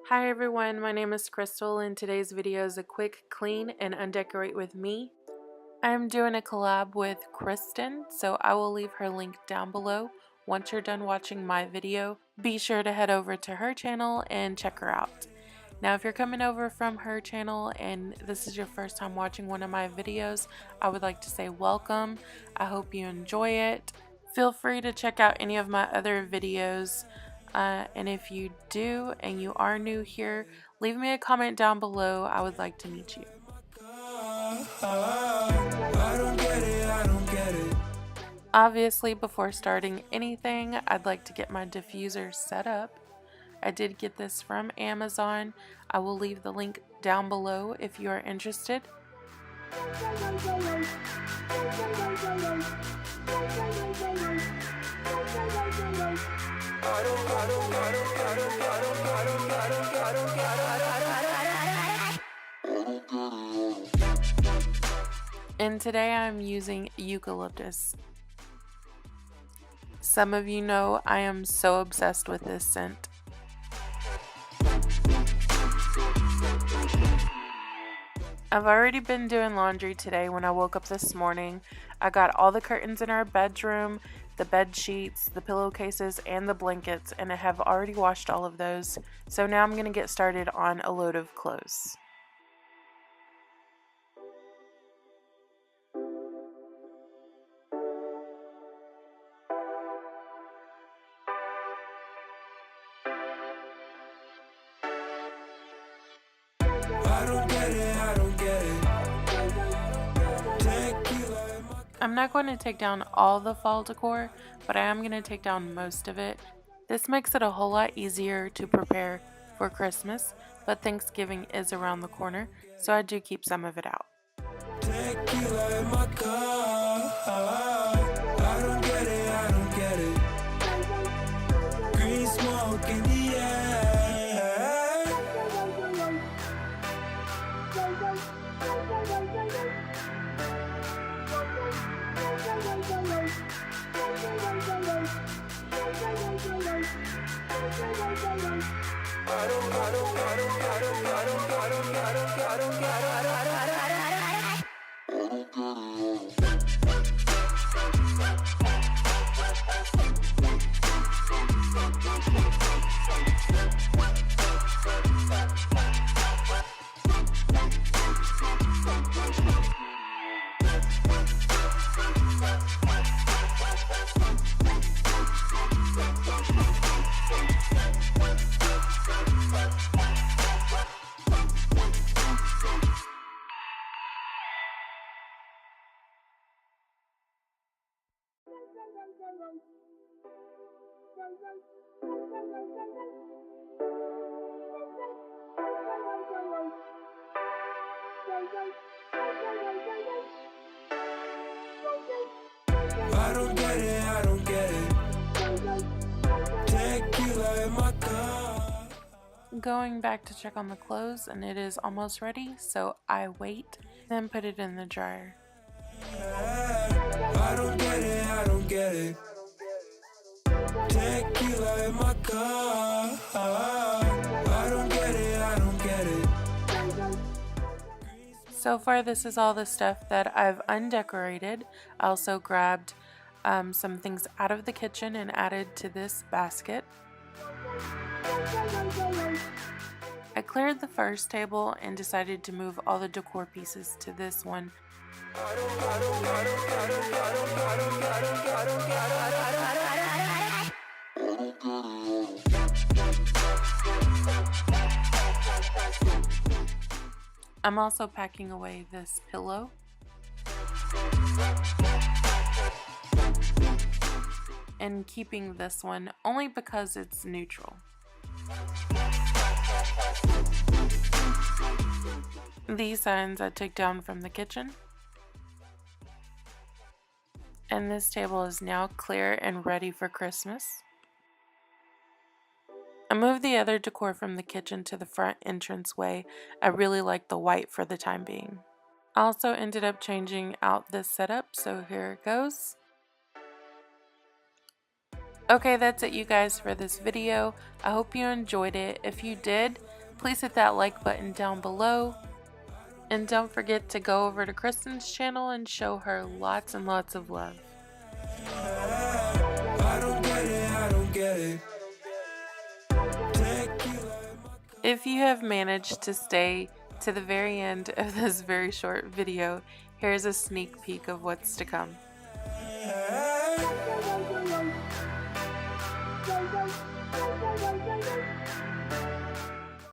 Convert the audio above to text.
Hi everyone, my name is Crystal and today's video is a quick clean and undecorate with me. I'm doing a collab with Kristin, so I will leave her link down below. Once you're done watching my video, be sure to head over to her channel and check her out. Now if you're coming over from her channel and this is your first time watching one of my videos, I would like to say welcome. I hope you enjoy it. Feel free to check out any of my other videos. And if you do and you are new here, leave me a comment down below. I would like to meet you. Obviously, before starting anything, I'd like to get my diffuser set up. I did get this from Amazon. I will leave the link down below if you are interested. And today I'm using eucalyptus. Some of you know I am so obsessed with this scent. I've already been doing laundry today when I woke up this morning. I got all the curtains in our bedroom, the bed sheets, the pillowcases, and the blankets, and I have already washed all of those. So now I'm going to get started on a load of clothes. I'm not going to take down all the fall decor, but I am going to take down most of it. This makes it a whole lot easier to prepare for Christmas, but Thanksgiving is around the corner, so I do keep some of it out. Green smoke in the air. I don't get it. Tequila in my cup. Going back to check on the clothes, and it is almost ready, so I wait, then put it in the dryer. I don't get it. Tequila in my cup. I don't get it. So far, this is all the stuff that I've undecorated. I also grabbed some things out of the kitchen and added to this basket. I cleared the first table and decided to move all the decor pieces to this one. I'm also packing away this pillow. And keeping this one only because it's neutral. These signs I took down from the kitchen. And this table is now clear and ready for Christmas. I moved the other decor from the kitchen to the front entranceway. I really like the white for the time being. I also ended up changing out this setup, so here it goes. Okay, that's it you guys for this video. I hope you enjoyed it. If you did, please hit that like button down below. And don't forget to go over to Kristin's channel and show her lots and lots of love. If you have managed to stay to the very end of this very short video, here's a sneak peek of what's to come.